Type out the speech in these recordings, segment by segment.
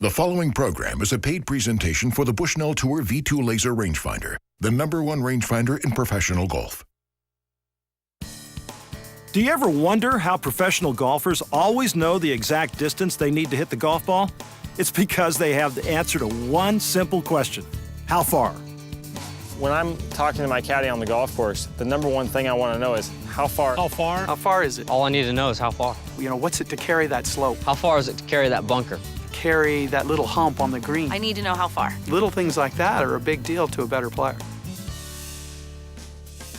The following program is a paid presentation for the Bushnell Tour V2 Laser Rangefinder, the #1 rangefinder in professional golf. Do you ever wonder how professional golfers always know the exact distance they need to hit the golf ball? It's because they have the answer to one simple question: how far? When I'm talking to my caddy on the golf course, the #1 thing I want to know is how far. How far? How far is it? All I need to know is how far. You know, what's it to carry that slope? How far is it to carry that bunker? Carry that little hump on the green. I need to know how far. Little things like that are a big deal to a better player.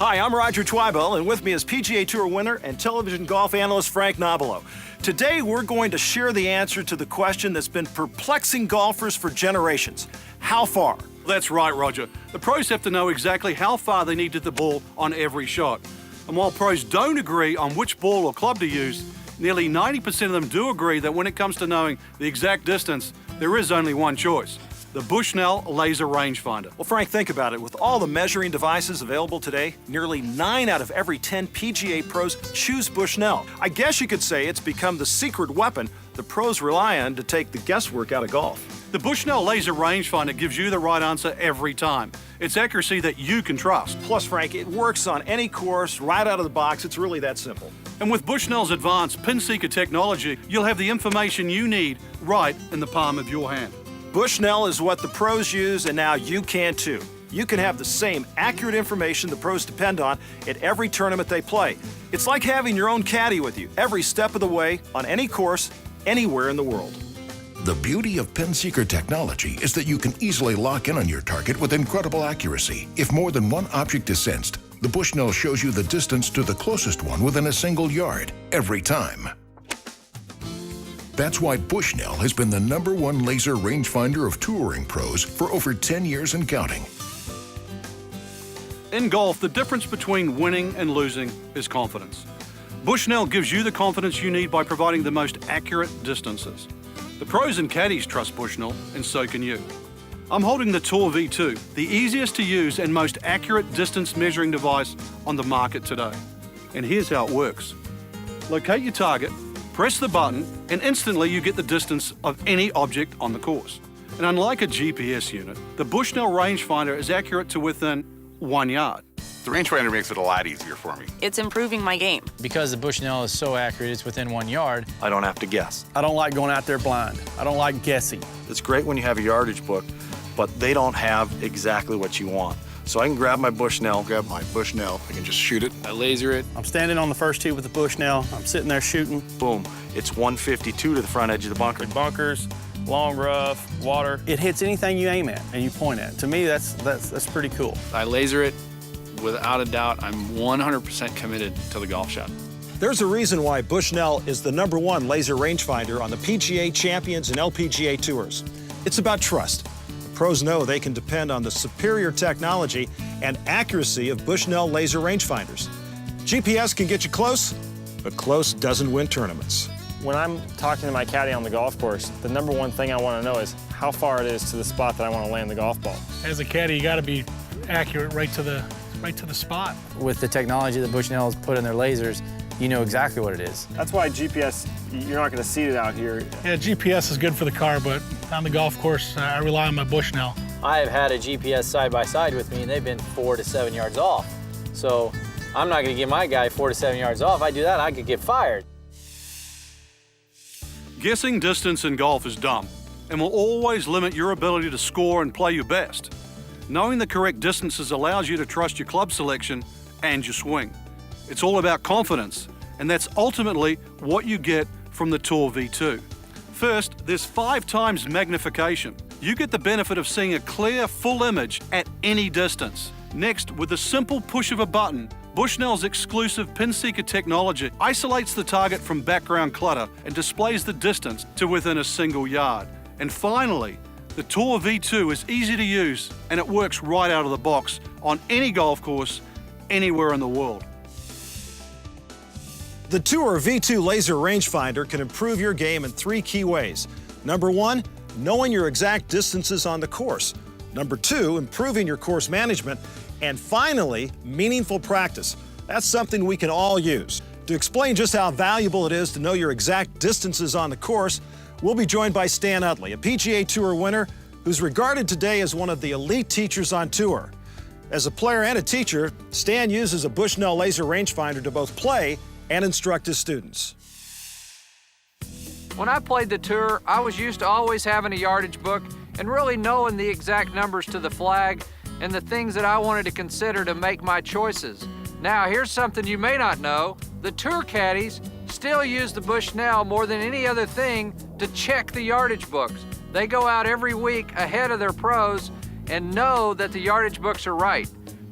Hi, I'm Roger TWIBELL, and with me is PGA Tour winner and television golf analyst Frank Nobilo. Today, we're going to share the answer to the question that's been perplexing golfers for generations: how far? That's right, Roger. The pros have to know exactly how far they need to hit the ball on every shot. And while pros don't agree on which ball or club to use, nearly 90% of them do agree that when it comes to knowing the exact distance, there is only one choice: the Bushnell Laser Rangefinder. Well, Frank, think about it. With all the measuring devices available today, nearly 9 out of every 10 PGA pros choose Bushnell. I guess you could say it's become the secret weapon the pros rely on to take the guesswork out of golf. The Bushnell Laser Rangefinder gives you the right answer every time. It's accuracy that you can trust. Plus, Frank, it works on any course, right out of the box. It's really that simple. And with Bushnell's advanced pin seeker technology, you'll have the information you need right in the palm of your hand. Bushnell is what the pros use, and now you can too. You can have the same accurate information the pros depend on at every tournament they play. It's like having your own caddy with you every step of the way on any course, anywhere in the world. The beauty of pin seeker technology is that you can easily lock in on your target with incredible accuracy. If more than one object is sensed, the Bushnell shows you the distance to the closest one within a single yard, every time. That's why Bushnell has been the #1 laser rangefinder of touring pros for over 10 years and counting. In golf, the difference between winning and losing is confidence. Bushnell gives you the confidence you need by providing the most accurate distances. The pros and caddies trust Bushnell, and so can you. I'm holding the Tour V2, the easiest to use and most accurate distance measuring device on the market today. And here's how it works. Locate your target, press the button, and instantly you get the distance of any object on the course. And unlike a GPS unit, the Bushnell rangefinder is accurate to within 1 yard. The rangefinder makes it a lot easier for me. It's improving my game. Because the Bushnell is so accurate, it's within 1 yard. I don't have to guess. I don't like going out there blind. I don't like guessing. It's great when you have a yardage book, but they don't have exactly what you want. So I can grab my Bushnell. I can just shoot it. I laser it. I'm standing on the first tee with the Bushnell. I'm sitting there shooting. Boom. It's 152 to the front edge of the bunker. Bunkers, long rough, water. It hits anything you aim at and you point at. To me, that's pretty cool. I laser it. Without a doubt, I'm 100% committed to the golf shot. There's a reason why Bushnell is the #1 laser rangefinder on the PGA Champions and LPGA Tours. It's about trust. The pros know they can depend on the superior technology and accuracy of Bushnell laser rangefinders. GPS can get you close, but close doesn't win tournaments. When I'm talking to my caddy on the golf course, the #1 thing I want to know is how far it is to the spot that I want to land the golf ball. As a caddy, you got to be accurate right to the spot. With the technology that Bushnell has put in their lasers, you know exactly what it is. That's why GPS, you're not going to see it out here. Yeah, GPS is good for the car, but on the golf course, I rely on my Bushnell. I have had a GPS side-by-side with me, and they've been 4 to 7 yards off. So I'm not going to give my guy 4 to 7 yards off. I do that, I could get fired. Guessing distance in golf is dumb and will always limit your ability to score and play your best. Knowing the correct distances allows you to trust your club selection and your swing. It's all about confidence, and that's ultimately what you get from the Tour V2. First, there's 5 times magnification. You get the benefit of seeing a clear, full image at any distance. Next, with the simple push of a button, Bushnell's exclusive pin seeker technology isolates the target from background clutter and displays the distance to within a single yard. And finally, the Tour V2 is easy to use, and it works right out of the box on any golf course, anywhere in the world. The Tour V2 laser rangefinder can improve your game in 3 key ways. #1, knowing your exact distances on the course. #2, improving your course management. And finally, meaningful practice. That's something we can all use. To explain just how valuable it is to know your exact distances on the course, We'll be joined by Stan Utley, a PGA Tour winner who's regarded today as one of the elite teachers on tour. As a player and a teacher, Stan uses a Bushnell laser rangefinder to both play and instruct his students. When I played the tour, I was used to always having a yardage book and really knowing the exact numbers to the flag and the things that I wanted to consider to make my choices. Now, here's something you may not know. The tour caddies still use the Bushnell more than any other thing to check the yardage books. They go out every week ahead of their pros and know that the yardage books are right.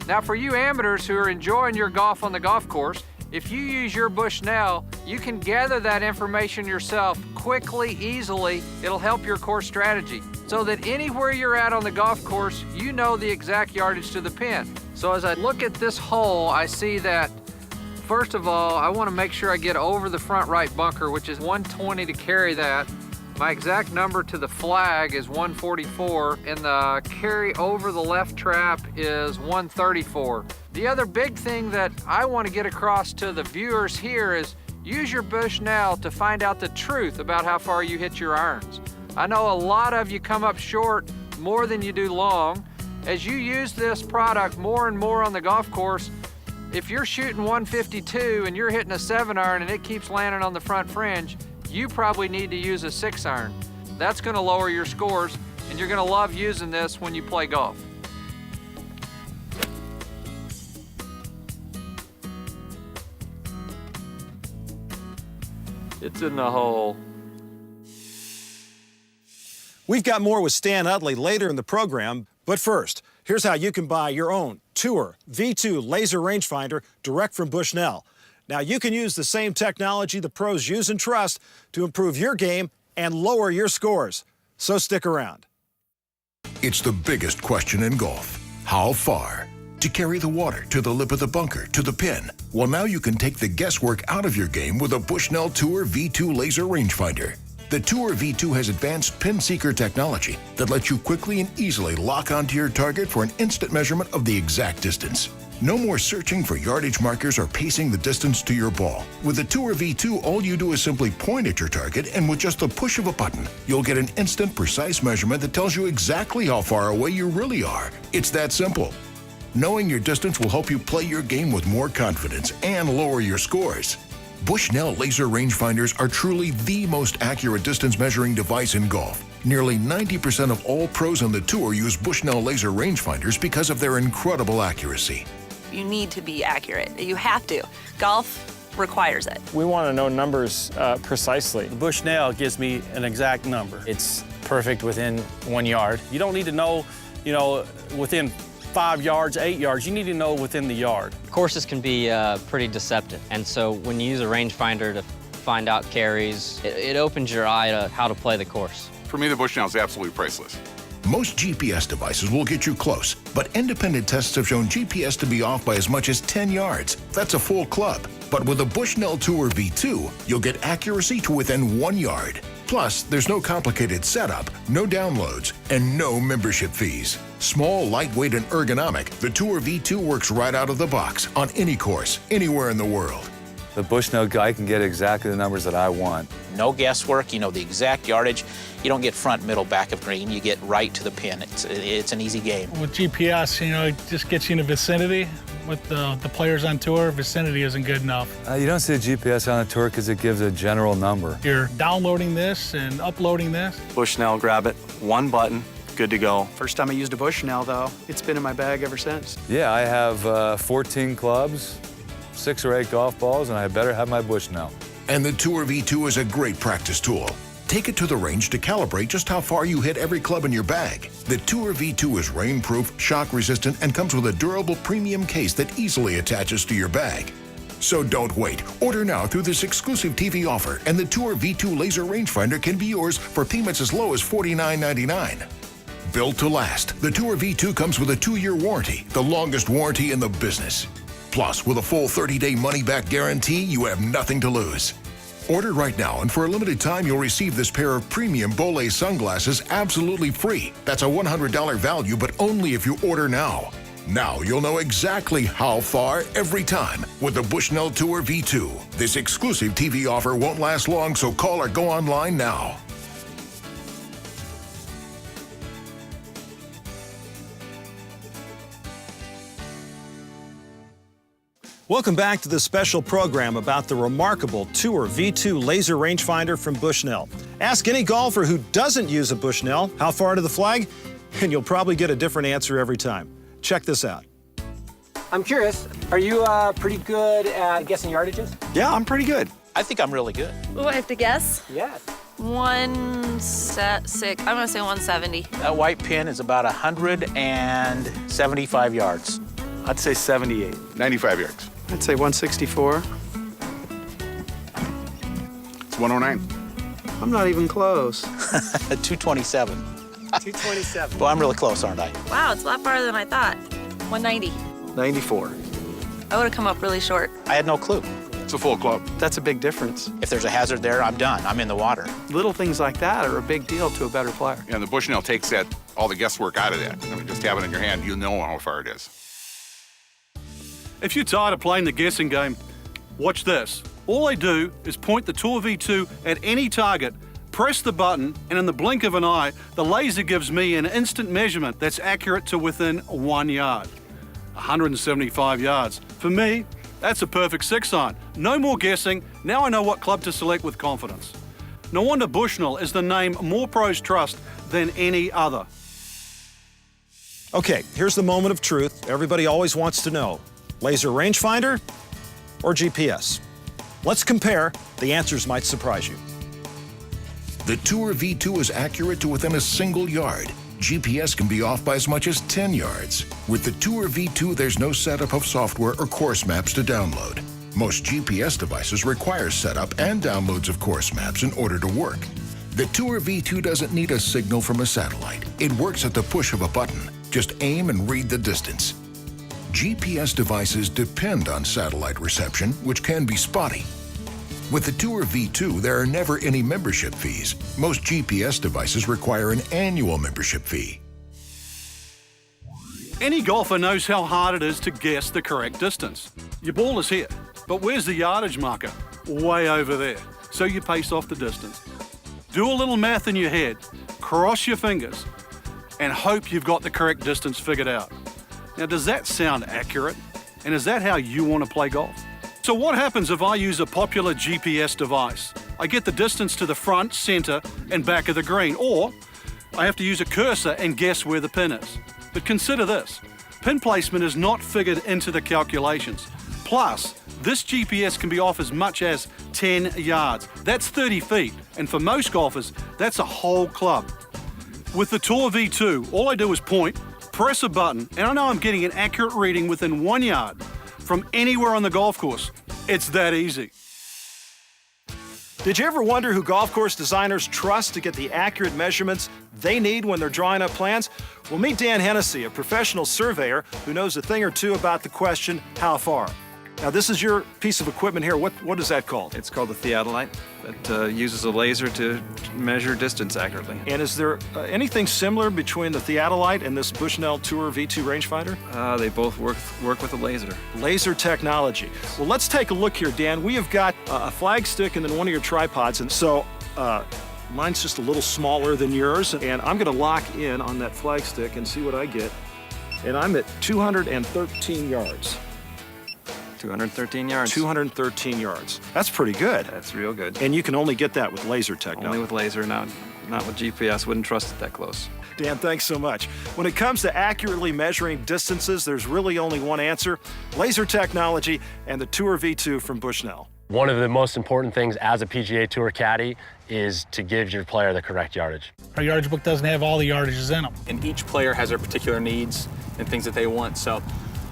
Now, for you amateurs who are enjoying your golf on the golf course, if you use your Bushnell, you can gather that information yourself quickly, easily. It'll help your course strategy so that anywhere you're at on the golf course, you know the exact yardage to the pin. So as I look at this hole, I see that, first of all, I want to make sure I get over the front right bunker, which is 120 to carry that. My exact number to the flag is 144, and the carry over the left trap is 134. The other big thing that I want to get across to the viewers here is use your Bushnell to find out the truth about how far you hit your irons. I know a lot of you come up short more than you do long. As you use this product more and more on the golf course, if you're shooting 152 and you're hitting a 7-iron and it keeps landing on the front fringe, you probably need to use a 6-iron. That's going to lower your scores, and you're going to love using this when you play golf. It's in the hole. We've got more with Stan Utley later in the program, but first, here's how you can buy your own Tour V2 laser rangefinder direct from Bushnell. Now, you can use the same technology the pros use and trust to improve your game and lower your scores. So stick around. It's the biggest question in golf. How far? To carry the water to the lip of the bunker, to the pin. Well, now you can take the guesswork out of your game with a Bushnell Tour V2 laser rangefinder. The Tour V2 has advanced pin seeker technology that lets you quickly and easily lock onto your target for an instant measurement of the exact distance. No more searching for yardage markers or pacing the distance to your ball. With the Tour V2, all you do is simply point at your target, and with just the push of a button, you'll get an instant, precise measurement that tells you exactly how far away you really are. It's that simple. Knowing your distance will help you play your game with more confidence and lower your scores. Bushnell laser rangefinders are truly the most accurate distance measuring device in golf. Nearly 90% of all pros on the tour use Bushnell laser rangefinders because of their incredible accuracy. You need to be accurate. You have to. Golf requires it. We want to know numbers precisely. The Bushnell gives me an exact number. It's perfect within 1 yard. You don't need to know, within 5 yards, 8 yards. You need to know within the yard. Courses can be pretty deceptive, and so when you use a rangefinder to find out carries, it opens your eye to how to play the course. For me, the Bushnell is absolutely priceless. Most GPS devices will get you close, but independent tests have shown GPS to be off by as much as 10 yards. That's a full club. But with a Bushnell Tour V2, you'll get accuracy to within 1 yard. Plus, there's no complicated setup, no downloads, and no membership fees. Small, lightweight, and ergonomic, the Tour V2 works right out of the box on any course, anywhere in the world. The Bushnell guy can get exactly the numbers that I want. No guesswork, you know the exact yardage. You don't get front, middle, back of green. You get right to the pin. It's an easy game. With GPS, it just gets you in the vicinity. With the players on tour, vicinity isn't good enough. You don't see a GPS on a tour because it gives a general number. You're downloading this and uploading this. Bushnell, grab it, one button, good to go. First time I used a Bushnell, though, it's been in my bag ever since. Yeah, I have 14 clubs, 6 or 8 golf balls, and I better have my Bushnell. And the Tour V2 is a great practice tool. Take it to the range to calibrate just how far you hit every club in your bag. The Tour V2 is rainproof, shock-resistant, and comes with a durable premium case that easily attaches to your bag. So don't wait. Order now through this exclusive TV offer, and the Tour V2 laser rangefinder can be yours for payments as low as $49.99. Built to last, the Tour V2 comes with a 2-year warranty, the longest warranty in the business. Plus, with a full 30-day money-back guarantee, you have nothing to lose. Order right now, and for a limited time, you'll receive this pair of premium Bolé sunglasses absolutely free. That's a $100 value, but only if you order now. Now you'll know exactly how far every time with the Bushnell Tour V2. This exclusive TV offer won't last long, so call or go online now. Welcome back to this special program about the remarkable Tour V2 laser rangefinder from Bushnell. Ask any golfer who doesn't use a Bushnell how far to the flag, and you'll probably get a different answer every time. Check this out. I'm curious, are you pretty good at guessing yardages? Yeah, I'm pretty good. I think I'm really good. Oh, I have to guess? Yes. 176. I'm gonna say 170. That white pin is about 175 yards. I'd say 78. 95 yards. I'd say 164. It's 109. I'm not even close. 227. 227. Well, I'm really close, aren't I? Wow, it's a lot farther than I thought. 190. 94. I would have come up really short. I had no clue. It's a full club. That's a big difference. If there's a hazard there, I'm done. I'm in the water. Little things like that are a big deal to a better player. And the Bushnell takes all the guesswork out of that. I mean, just have it in your hand, you know how far it is. If you're tired of playing the guessing game, watch this. All I do is point the Tour V2 at any target, press the button, and in the blink of an eye, the laser gives me an instant measurement that's accurate to within 1 yard. 175 yards. For me, that's a perfect 6-iron. No more guessing. Now I know what club to select with confidence. No wonder Bushnell is the name more pros trust than any other. Okay, here's the moment of truth. Everybody always wants to know. Laser rangefinder or GPS? Let's compare. The answers might surprise you. The Tour V2 is accurate to within a single yard. GPS can be off by as much as 10 yards. With the Tour V2, there's no setup of software or course maps to download. Most GPS devices require setup and downloads of course maps in order to work. The Tour V2 doesn't need a signal from a satellite. It works at the push of a button. Just aim and read the distance. GPS devices depend on satellite reception, which can be spotty. With the Tour V2, there are never any membership fees. Most GPS devices require an annual membership fee. Any golfer knows how hard it is to guess the correct distance. Your ball is here, but where's the yardage marker? Way over there. So you pace off the distance. Do a little math in your head, cross your fingers, and hope you've got the correct distance figured out. Now, does that sound accurate? And is that how you want to play golf? So what happens if I use a popular GPS device? I get the distance to the front, center, and back of the green, or I have to use a cursor and guess where the pin is. But consider this, pin placement is not figured into the calculations. Plus, this GPS can be off as much as 10 yards. That's 30 feet, and for most golfers, that's a whole club. With the Tour V2, all I do is point, press a button, and I know I'm getting an accurate reading within 1 yard from anywhere on the golf course. It's that easy. Did you ever wonder who golf course designers trust to get the accurate measurements they need when they're drawing up plans? Well, meet Dan Hennessy, a professional surveyor who knows a thing or two about the question, how far? Now, this is your piece of equipment here. What is that called? It's called the theodolite. It uses a laser to measure distance accurately. And is there anything similar between the theodolite and this Bushnell Tour V2 rangefinder? They both work with a laser. Laser technology. Well, let's take a look here, Dan. We have got a flag stick and then one of your tripods. And so mine's just a little smaller than yours. And I'm going to lock in on that flag stick and see what I get. And I'm at 213 yards. 213 yards. 213 yards. That's pretty good. That's real good. And you can only get that with laser technology. Only with laser, not with GPS. Wouldn't trust it that close. Dan, thanks so much. When it comes to accurately measuring distances, there's really only one answer: laser technology and the Tour V2 from Bushnell. One of the most important things as a PGA Tour caddy is to give your player the correct yardage. Our yardage book doesn't have all the yardages in them. And each player has their particular needs and things that they want. So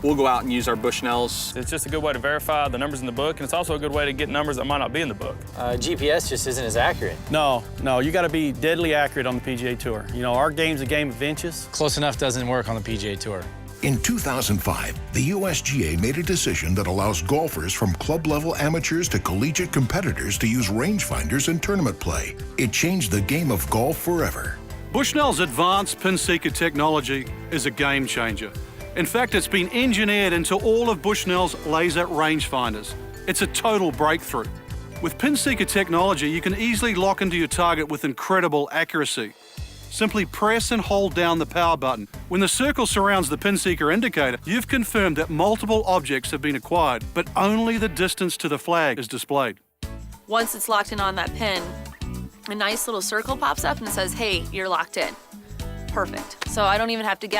we'll go out and use our Bushnells. It's just a good way to verify the numbers in the book, and it's also a good way to get numbers that might not be in the book. GPS just isn't as accurate. No, you got to be deadly accurate on the PGA Tour. You know, our game's a game of inches. Close enough doesn't work on the PGA Tour. In 2005, the USGA made a decision that allows golfers from club-level amateurs to collegiate competitors to use rangefinders in tournament play. It changed the game of golf forever. Bushnell's advanced pin seeker technology is a game changer. In fact, it's been engineered into all of Bushnell's laser rangefinders. It's a total breakthrough. With pin seeker technology, you can easily lock into your target with incredible accuracy. Simply press and hold down the power button. When the circle surrounds the pin seeker indicator, you've confirmed that multiple objects have been acquired, but only the distance to the flag is displayed. Once it's locked in on that pin, a nice little circle pops up and it says, hey, you're locked in. Perfect. So I don't even have to guess.